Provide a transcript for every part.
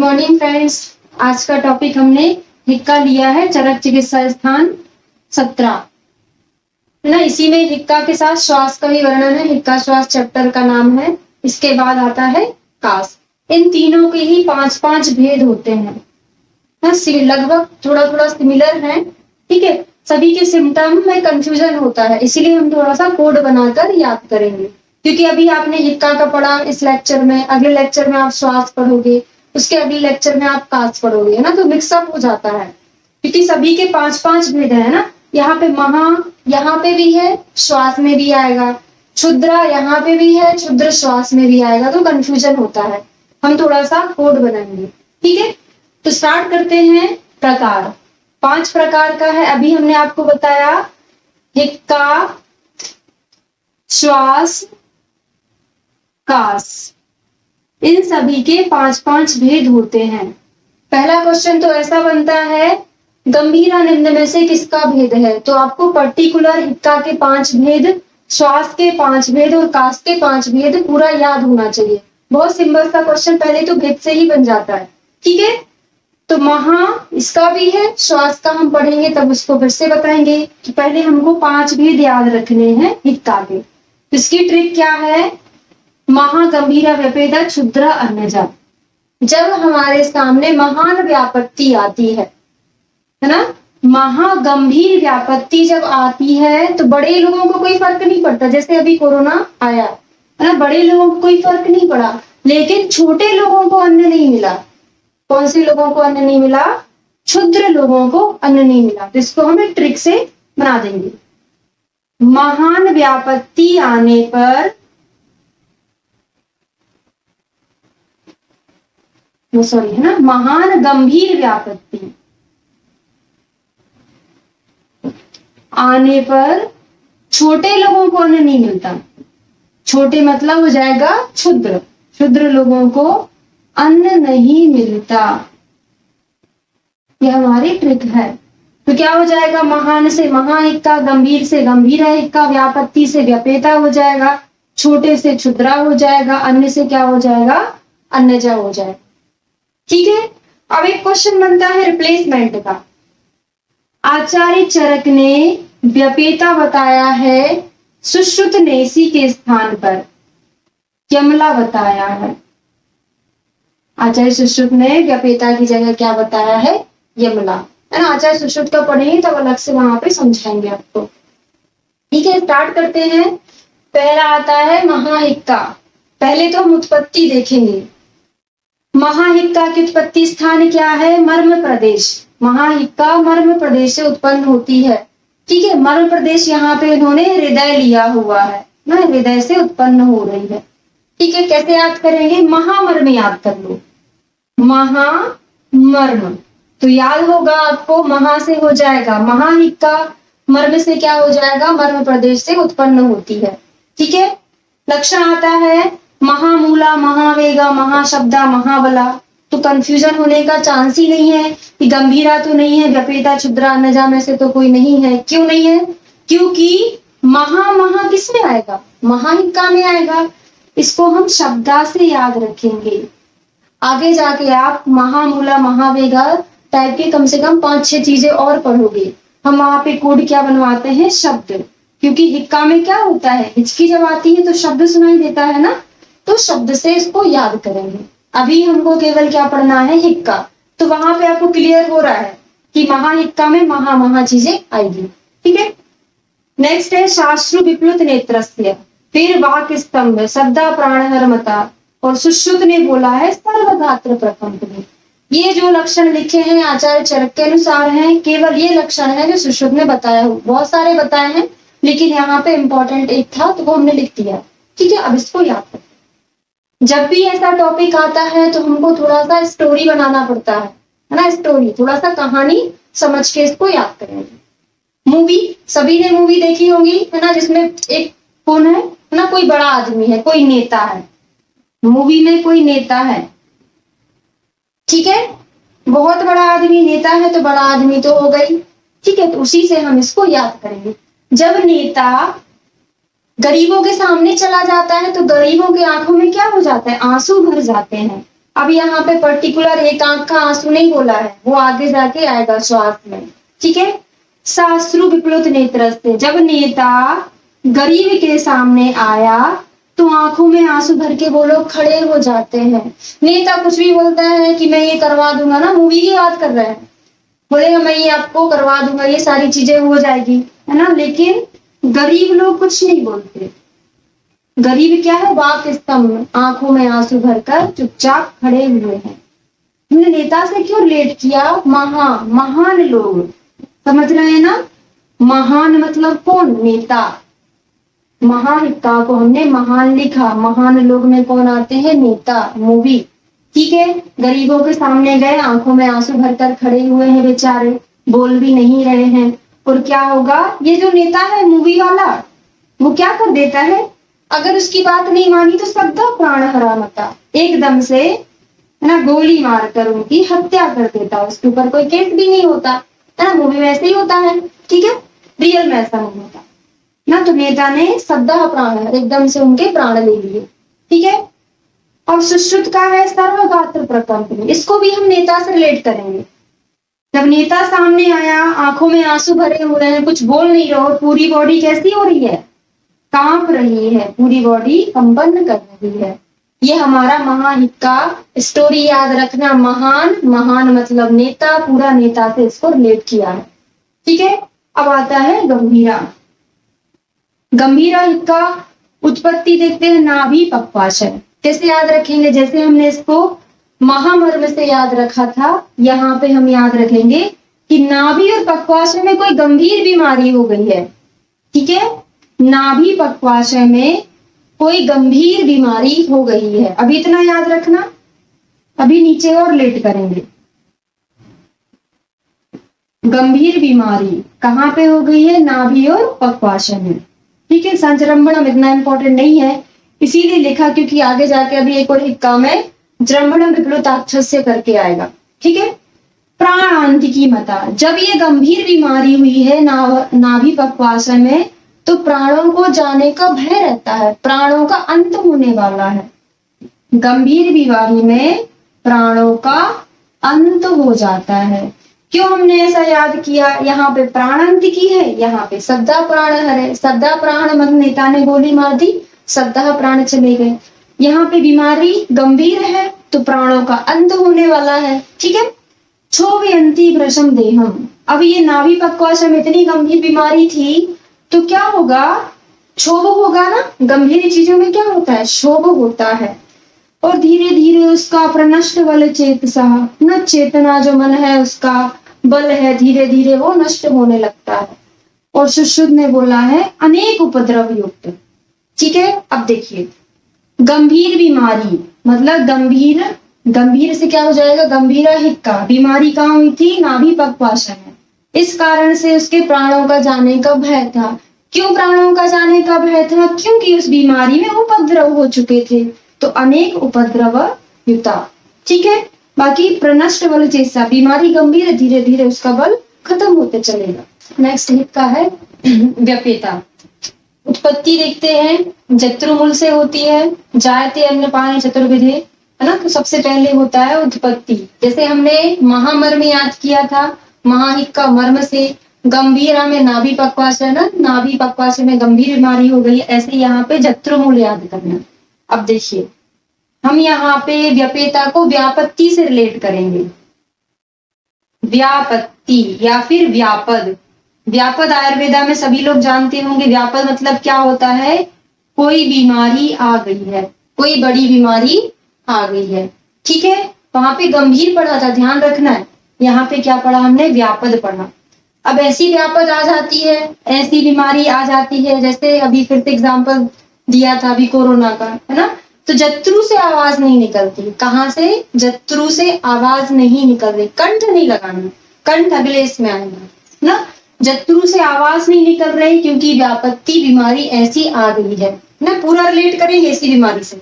Morning friends. आज का topic हमने हिक्का लिया है, चरक चिकित्सा स्थान 17 है ना। इसी में हिक्का के साथ श्वास का भी वर्णन है। हिक्का श्वास चैप्टर का नाम है। इसके बाद आता है कास। इन तीनों के ही 5-5 भेद होते हैं, लगभग थोड़ा थोड़ा सिमिलर है। ठीक है, सभी के सिम्टम में कंफ्यूजन होता है, इसीलिए हम थोड़ा सा कोड बनाकर याद करेंगे। क्योंकि अभी आपने हिक्का का पढ़ा इस लेक्चर में, अगले लेक्चर में आप श्वास पढ़ोगे, उसके अगले लेक्चर में आप कास पढ़ोगे, है ना। तो मिक्सअप हो जाता है क्योंकि सभी के 5-5 भेद है ना। यहाँ पे महा यहाँ पे भी है, श्वास में भी आएगा। क्षुद्रा यहाँ पे भी है, क्षुद्र श्वास में भी आएगा, तो कंफ्यूजन होता है। हम थोड़ा सा कोड बनाएंगे, ठीक है। तो स्टार्ट करते हैं। प्रकार 5 प्रकार का है। अभी हमने आपको बताया हिक्का, श्वास, कास, इन सभी के 5-5 भेद होते हैं। पहला क्वेश्चन तो ऐसा बनता है, गंभीरा निम्न में से किसका भेद है। तो आपको पर्टिकुलर हिक्का के 5 भेद, श्वास के 5 भेद और कास के 5 भेद पूरा याद होना चाहिए। बहुत सिंपल सा क्वेश्चन, पहले तो भेद से ही बन जाता है, ठीक है। तो महा इसका भी है, श्वास का हम पढ़ेंगे तब उसको फिर से बताएंगे। तो पहले हमको 5 भेद याद रखने हैं हिक्का के। इसकी ट्रिक क्या है, महा, गंभीरा, व्यपेदा, क्षुद्रा, अन्यजा। जब हमारे सामने महान व्यापत्ति आती है ना, महागंभीर व्यापत्ति जब आती है तो बड़े लोगों को कोई फर्क नहीं पड़ता। जैसे अभी कोरोना आया है ना, बड़े लोगों को कोई फर्क नहीं पड़ा, लेकिन छोटे लोगों को अन्न नहीं मिला। कौन से लोगों को अन्न नहीं मिला? क्षुद्र लोगों को अन्न नहीं मिला। तो इसको हम एक ट्रिक से बना देंगे। महान व्यापत्ति आने पर, सॉरी है ना, महान गंभीर व्यापत्ति आने पर छोटे लोगों को अन्न नहीं मिलता। छोटे मतलब हो जाएगा क्षुद्र, क्षुद्र लोगों को अन्न नहीं मिलता। यह हमारी ट्रिक है। तो क्या हो जाएगा, महान से महा हिक्का, गंभीर से गंभीरा हिक्का, व्यापत्ति से व्यपेता हो जाएगा, छोटे से क्षुद्रा हो जाएगा, अन्य से क्या हो जाएगा, अन्यजा हो जाएगा। ठीक है। अब एक क्वेश्चन बनता है रिप्लेसमेंट का। आचार्य चरक ने व्यपेता बताया है, सुश्रुत नेसी के स्थान पर यमला बताया है। आचार्य सुश्रुत ने व्यपेता की जगह क्या बताया है, यमला, है ना। आचार्य सुश्रुत का पढ़ेंगे तब अलग से वहां पे समझाएंगे आपको। ठीक है, स्टार्ट करते हैं। पहला आता है महाहिक्का। पहले तो हम उत्पत्ति देखेंगे। महाहिक्का की उत्पत्ति स्थान क्या है, मर्म प्रदेश। महाहिक्का मर्म प्रदेश से उत्पन्न होती है, ठीक है। मर्म प्रदेश यहाँ पे इन्होंने हृदय लिया हुआ है ना, हृदय से उत्पन्न हो रही है, ठीक है। कैसे याद करेंगे, महामर्म याद कर लो, महामर्म। तो याद होगा आपको, महा से हो जाएगा महाहिक्का, मर्म से क्या हो जाएगा, मर्म प्रदेश से उत्पन्न होती है, ठीक है। लक्षण आता है महामूला, महावेगा, महाशब्दा, महाबला। तो कंफ्यूजन होने का चांस ही नहीं है कि गंभीरा तो नहीं है, व्यपेता, क्षुद्रा, अन्यजा में से तो कोई नहीं है। क्यों नहीं है? क्योंकि महा किस में आएगा, महाहिक्का में आएगा। इसको हम शब्दा से याद रखेंगे। आगे जाके आप महामूला, महावेगा टाइप के कम से कम 5-6 चीजें और पढ़ोगे। हम वहां पे कोड क्या बनवाते हैं, शब्द। क्योंकि हिक्का में क्या होता है, हिचकी जब आती है तो शब्द सुनाई देता है ना, तो शब्द से इसको याद करेंगे। अभी हमको केवल क्या पढ़ना है, हिक्का। तो वहां पे आपको क्लियर हो रहा है कि महाहिक्का में महा चीजें आएगी, ठीक है। नेक्स्ट है शास्त्रु विप्लुत नेत्रस्य, फिर वाक स्तंभ, सद्दा प्राणहरमता, और सुश्रुत ने बोला है सर्वगात्र प्रकंपनी। ये जो लक्षण लिखे हैं आचार्य चरक के अनुसार हैं, केवल ये लक्षण है जो सुश्रुत ने बताया हो। बहुत सारे बताए हैं, लेकिन यहाँ पे इंपॉर्टेंट एक था तो वो हमने लिख दिया, ठीक है। अब इसको याद करें। जब भी ऐसा टॉपिक आता है तो हमको थोड़ा सा स्टोरी बनाना पड़ता है ना, स्टोरी, थोड़ा सा कहानी समझ के इसको याद करेंगे। मूवी, सभी ने मूवी देखी होगी, है ना, जिसमें एक कौन है ना, कोई बड़ा आदमी है, कोई नेता है। मूवी में कोई नेता है, ठीक है। बहुत बड़ा आदमी नेता है तो बड़ा आदमी तो हो गई, ठीक है। तो उसी से हम इसको याद करेंगे। जब नेता गरीबों के सामने चला जाता है तो गरीबों की आंखों में क्या हो जाता है, आंसू भर जाते हैं। अब यहाँ पे पर्टिकुलर एक आंख का आंसू नहीं बोला है, वो आगे जाके आएगा श्वास में, ठीक है। साश्रु विप्लुत नेत्र से, जब नेता गरीब के सामने आया तो आंखों में आंसू भर के वो लोग खड़े हो जाते हैं। नेता कुछ भी बोलता है कि मैं ये करवा दूंगा ना, मूवी की बात कर रहे हैं, बोलेगा मैं ये आपको करवा दूंगा, ये सारी चीजें हो जाएगी, है ना। लेकिन गरीब लोग कुछ नहीं बोलते। गरीब क्या है, वाक स्तंभ, आंखों में आंसू भरकर चुपचाप खड़े हुए हैं। हमने नेता से क्यों रिलेट किया, महान लोग, समझ रहे हैं ना। महान मतलब कौन, नेता। महाहिक्का को हमने महान लिखा, महान लोग में कौन आते हैं, नेता, मूवी, ठीक है। गरीबों के सामने गए, आंखों में आंसू भरकर खड़े हुए हैं बेचारे, बोल भी नहीं रहे हैं। और क्या होगा, ये जो नेता है मूवी वाला, वो क्या कर देता है, अगर उसकी बात नहीं मानी तो सद्दा प्राण हरामता, एकदम से है ना गोली मारकर उनकी हत्या कर देता, उसके ऊपर कोई केस भी नहीं होता, है ना। मूवी में ऐसे ही होता है, ठीक है, रियल में ऐसा नहीं होता ना। तो नेता ने सद्दा प्राण, एकदम से उनके प्राण ले लिए, ठीक है। और सुश्रुत का है सर्वगात्र प्रकंपन, इसको भी हम नेता से रिलेट करेंगे। जब नेता सामने आया, आंखों में आंसू भरे हुए हैं, कुछ बोल नहीं रहे, पूरी बॉडी कैसी हो रही है, कांप रही है, पूरी बॉडी कंपन कर रही है। ये हमारा महाहिक्का स्टोरी याद रखना, महान मतलब नेता, पूरा नेता से इसको रिलेट किया है, ठीक है। अब आता है गंभीरा। गंभीरा हिक्का उत्पत्ति देखते हैं, नाभि पक्वाशय। कैसे याद रखेंगे, जैसे हमने इसको महामर्म से याद रखा था, यहाँ पे हम याद रखेंगे कि नाभि और पक्वाशय में कोई गंभीर बीमारी हो गई है, ठीक है। नाभि पक्वाशय में कोई गंभीर बीमारी हो गई है, अभी इतना याद रखना, अभी नीचे और लेट करेंगे। गंभीर बीमारी कहाँ पे हो गई है, नाभि और पक्वाशय में, ठीक है। संचरंभणम इतना इंपॉर्टेंट नहीं है, इसीलिए लिखा क्योंकि आगे जाके अभी एक और हिक्का में जृंभणम विप्लुताक्षस्य करके आएगा, ठीक है। प्राणांतिकी मता, जब ये गंभीर बीमारी हुई है नाभि पक्वाशय में, तो प्राणों को जाने का भय रहता है, प्राणों का अंत होने वाला है। गंभीर बीमारी में प्राणों का अंत हो जाता है। क्यों हमने ऐसा याद किया, यहाँ पे प्राणांतिकी है, यहाँ पे सद्दा प्राण है, सद्दा प्राण मतलब नेता ने गोली मार दी, सद्दा प्राण चले गए। यहाँ पे बीमारी गंभीर है तो प्राणों का अंत होने वाला है, ठीक है। क्षोभयंती भ्रशम देहम, अब ये नाभि पक्वाशय में इतनी गंभीर बीमारी थी तो क्या होगा, क्षोभ होगा ना, गंभीर चीजों में क्या होता है, क्षोभ होता है। और धीरे धीरे उसका प्रनष्ट बल चेतसा, न चेतना जो मन है उसका बल है, धीरे धीरे वो नष्ट होने लगता है। और सुश्रुत ने बोला है अनेक उपद्रव युक्त, ठीक है। अब देखिए, गंभीर बीमारी मतलब गंभीर से क्या हो जाएगा, गंभीरा हिक्का, बीमारी कहाँ हुई थी, नाभि पक्वाशय में। इस कारण से उसके प्राणों का जाने का भय था। क्यों प्राणों का जाने का भय था, क्योंकि उस बीमारी में उपद्रव हो चुके थे, तो अनेक उपद्रव युता, ठीक है। बाकी प्रनष्ट बल चेष्टा, बीमारी गंभीर, धीरे धीरे उसका बल खत्म होते चलेगा। नेक्स्ट हिक्का है व्यपेता। उत्पत्ति देखते हैं, जत्रुमूल से होती है, जायते अन्नपाने चतुर्विधे, है ना। तो सबसे पहले होता है उत्पत्ति, जैसे हमने महामर्म याद किया था, महाहिक्का मर्म से, गंभीरा में नाभि पक्वाशय, ना नाभि पक्वाशय में गंभीर बीमारी हो गई, ऐसे यहाँ पे जत्रुमूल याद करना। अब देखिए, हम यहाँ पे व्यपेता को व्यापत्ति से रिलेट करेंगे, व्यापत्ति या फिर व्यापद। व्यापद आयुर्वेदा में सभी लोग जानते होंगे, व्यापद मतलब क्या होता है, कोई बीमारी आ गई है, कोई बड़ी बीमारी आ गई है, ठीक है। वहां पे गंभीर पढ़ा था, ध्यान रखना है, यहाँ पे क्या पढ़ा हमने, व्यापद पढ़ा। अब ऐसी व्यापद आ जाती है, ऐसी बीमारी आ जाती है, जैसे अभी फिर से एग्जाम्पल दिया था अभी कोरोना का, है ना। तो जत्रू से आवाज नहीं निकलती, कहाँ से, जत्रू से आवाज नहीं निकल रही, कंठ नहीं लगाना, कंठ अगले इसमें आएगा ना। जत्रू से आवाज नहीं निकल रही क्योंकि व्यापत्ति बीमारी ऐसी आ गई है ना, पूरा रिलेट करेंगे इसी बीमारी से।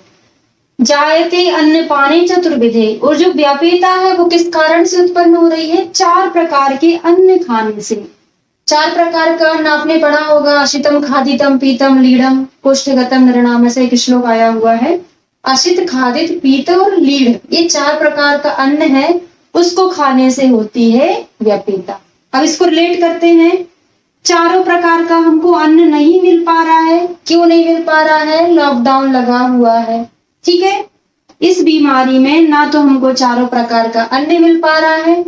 जायते अन्न पाने चतुर्विधे, और जो व्यापेता है वो किस कारण से उत्पन्न हो रही है, 4 प्रकार के अन्न खाने से। 4 प्रकार का अन्न आपने पढ़ा होगा, शीतम खादितम पीतम लीडम कुष्ठगतम नरनाम से एक श्लोक आया हुआ है। अशित, खादित, पीत और लीढ़, ये 4 प्रकार का अन्न है, उसको खाने से होती है व्यपेता। अब इसको रिलेट करते हैं। चारों प्रकार का हमको अन्न नहीं मिल पा रहा है। क्यों नहीं मिल पा रहा है? लॉकडाउन लगा हुआ है। ठीक है, इस बीमारी में ना तो हमको चारों प्रकार का अन्न मिल पा रहा है,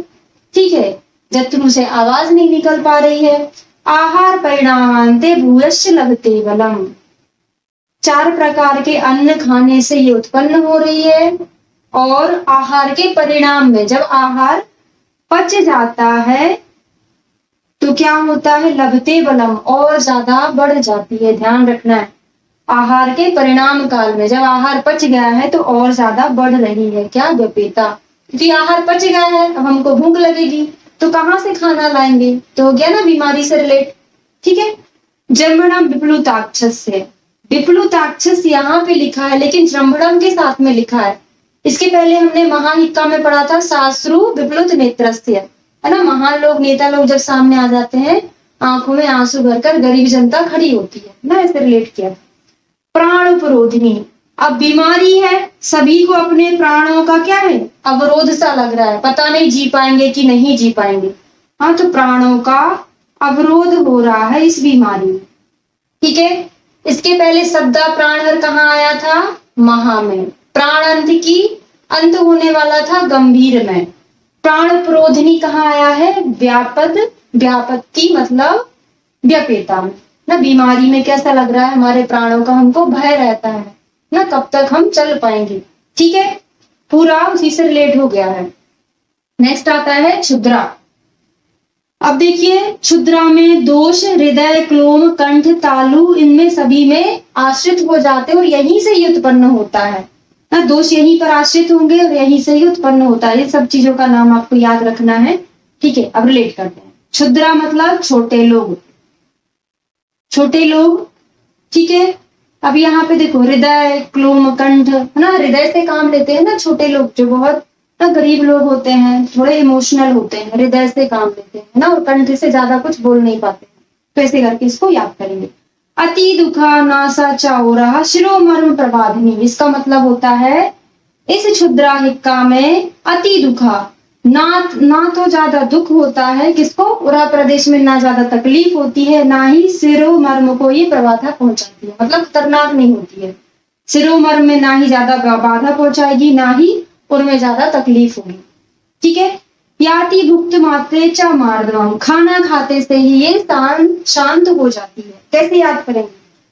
ठीक है, जब से आवाज नहीं निकल पा रही है। आहार परिणामांते भूयश्च लभते बलम, 4 प्रकार के अन्न खाने से ये उत्पन्न हो रही है, और आहार के परिणाम में जब आहार पच जाता है तो क्या होता है? लभते बलम, और ज्यादा बढ़ जाती है। ध्यान रखना है, आहार के परिणाम काल में जब आहार पच गया है तो और ज्यादा बढ़ रही है क्या? व्यपेता। क्योंकि आहार पच गया है, अब हमको भूख लगेगी तो कहां से खाना लाएंगे? तो हो गया ना बीमारी से रिलेट। ठीक है, जन्मनम विप्लुताक्षस्य, विप्लुताक्षस यहाँ पे लिखा है लेकिन जृंभणम के साथ में लिखा है। इसके पहले हमने महाहिक्का में पढ़ा था साश्रु विप्लुत नेत्रस्य, है ना। महान लोग, नेता लोग जब सामने आ जाते हैं, आंखों में आंसू भरकर गरीब जनता खड़ी होती है ना, ऐसे रिलेट किया। प्राण उपरोधिनी, अब बीमारी है, सभी को अपने प्राणों का क्या है? अवरोध सा लग रहा है, पता नहीं जी पाएंगे कि नहीं जी पाएंगे। हाँ, तो प्राणों का अवरोध हो रहा है इस बीमारी में। ठीक है, इसके पहले शब्दा प्राणहर कहाँ आया था? महा में। प्राण अंत की अंत होने वाला था गंभीर में। प्राण प्रोधनी कहाँ आया है? व्यापद, व्यापत्ति मतलब व्यपेता में ना। बीमारी में कैसा लग रहा है? हमारे प्राणों का हमको भय रहता है ना, कब तक हम चल पाएंगे। ठीक है, पूरा उसी से रिलेट हो गया है। नेक्स्ट आता है क्षुद्रा। अब देखिए, क्षुद्रा में दोष हृदय, क्लोम, कंठ, तालु, इनमें सभी में आश्रित हो जाते हैं और यहीं से ही उत्पन्न होता है ना। दोष यहीं पर आश्रित होंगे और यहीं से ही उत्पन्न होता है। ये सब चीजों का नाम आपको याद रखना है। ठीक है, अब रिलेट करते हैं। क्षुद्रा मतलब छोटे लोग, छोटे लोग। ठीक है, अब यहाँ पे देखो हृदय, क्लोम, कंठ, है ना, हृदय से काम लेते हैं ना छोटे लोग, जो बहुत ना गरीब लोग होते हैं, थोड़े इमोशनल होते हैं, हृदय से काम लेते हैं ना, और कंठ से ज्यादा कुछ बोल नहीं पाते हैं। तो ऐसे करके इसको याद करेंगे। अति दुखा नासा चाओरा शिरोमर्म प्रबाधिनी, इसका मतलब होता है इस क्षुद्रा हिक्का में अति दुखा, ना तो ज्यादा दुख होता है, किसको? उरा प्रदेश में ना ज्यादा तकलीफ होती है, ना ही शिरोमर्म को ये प्रबाधा पहुंचाती है, मतलब खतरनाक नहीं होती है। शिरोमर्म में ना ही ज्यादा बाधा पहुंचाएगी, ना ही उनमें ज्यादा तकलीफ होगी। ठीक है, याति भुक्त मात्रे च मार्दवम, खाना खाते से ही ये शांत हो जाती है। कैसे याद करेंगे?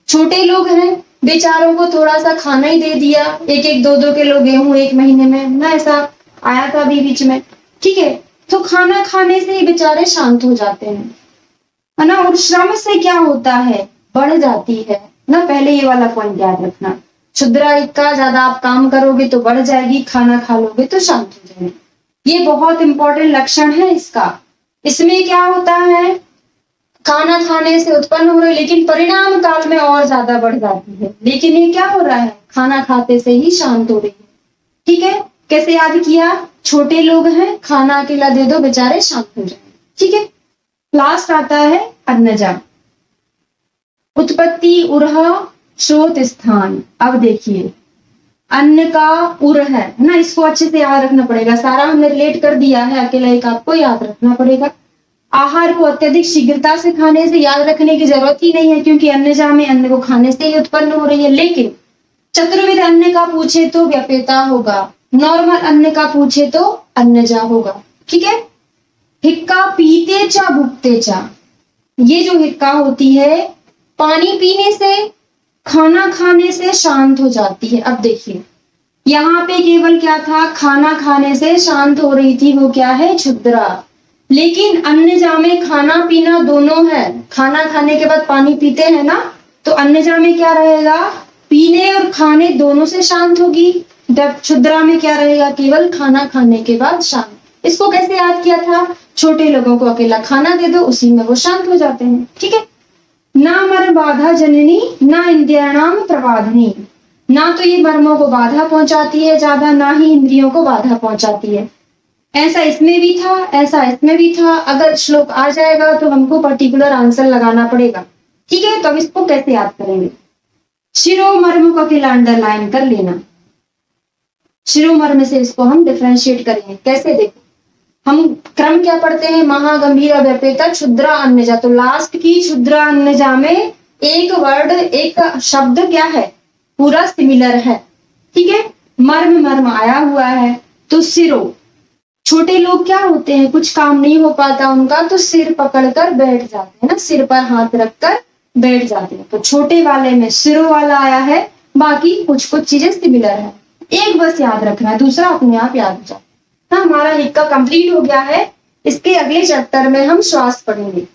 छोटे लोग हैं, बेचारों को थोड़ा सा खाना ही दे दिया, 1-1, 2-2 किलो गेहूं 1 महीने में ना, ऐसा आया था अभी बीच में। ठीक है, तो खाना खाने से ही बेचारे शांत हो जाते हैं, है ना। और श्रम से क्या होता है? बढ़ जाती है ना। पहले ये वाला पॉइंट याद रखना। क्षुद्रा हिक्का, ज्यादा आप काम करोगे तो बढ़ जाएगी, खाना खा लोगे तो शांत हो जाएगी। ये बहुत इंपॉर्टेंट लक्षण है इसका। इसमें क्या होता है? खाना खाने से उत्पन्न हो रही, लेकिन परिणाम काल में और ज्यादा बढ़ जाती है। लेकिन ये क्या हो रहा है? खाना खाते से ही शांत हो रही है। ठीक है, कैसे याद किया? छोटे लोग हैं, खाना अकेला दे दो, बेचारे शांत हो जाएंगे। ठीक है, लास्ट आता है अन्नजा। उत्पत्ति उरह स्रोत स्थान। अब देखिए, अन्न का उर है ना, इसको अच्छे से याद रखना पड़ेगा। सारा हमने रिलेट कर दिया है, अकेला एक आपको याद रखना पड़ेगा। आहार को अत्यधिक शीघ्रता से खाने से याद रखने की जरूरत ही नहीं है, क्योंकि अन्नजा में अन्न को खाने से ही उत्पन्न हो रही है। लेकिन चतुर्विध अन्न का पूछे तो व्यपेता होगा, नॉर्मल अन्न का पूछे तो अन्नजा होगा। ठीक है, हिक्का पीते चा भुगते चा, ये जो हिक्का होती है पानी पीने से, खाना खाने से शांत हो जाती है। अब देखिए, यहाँ पे केवल क्या था? खाना खाने से शांत हो रही थी, वो क्या है? क्षुद्रा। लेकिन अन्नजा में खाना पीना दोनों है। खाना खाने के बाद पानी पीते हैं ना, तो अन्नजा में क्या रहेगा? पीने और खाने दोनों से शांत होगी। जब क्षुद्रा में क्या रहेगा? केवल खाना खाने के बाद शांत। इसको कैसे याद किया था? छोटे लोगों को अकेला खाना दे दो, उसी में वो शांत हो जाते हैं। ठीक है, ना मर बाधा जननी ना इंद्रियाणाम प्रबाधनी, ना तो ये मर्मों को बाधा पहुंचाती है ज्यादा, ना ही इंद्रियों को बाधा पहुंचाती है। ऐसा इसमें भी था, ऐसा इसमें भी था। अगर श्लोक आ जाएगा तो हमको पर्टिकुलर आंसर लगाना पड़ेगा। ठीक है, तो अब इसको कैसे याद करेंगे? शिरो मर्म को अकेला अंडरलाइन कर लेना। शिरोमर्म से इसको हम डिफरेंशिएट करेंगे। कैसे, देखो हम क्रम क्या पढ़ते हैं, महागंभीर व्यपेता क्षुद्र अन्यजा। तो लास्ट की क्षुद्र अन्यजा में एक वर्ड, एक शब्द क्या है, पूरा सिमिलर है, ठीक है। मर्म मर्म आया हुआ है, तो सिरो, छोटे लोग क्या होते हैं, कुछ काम नहीं हो पाता उनका तो सिर पकड़कर बैठ जाते हैं ना, सिर पर हाथ रखकर बैठ जाते हैं। तो छोटे वाले में सिरो वाला आया है, बाकी कुछ कुछ चीजें सिमिलर है। एक बस याद रखना है, दूसरा अपने आप याद हो जाए। हाँ, हमारा हिक्का कंप्लीट हो गया है। इसके अगले चैप्टर में हम श्वास पढ़ेंगे।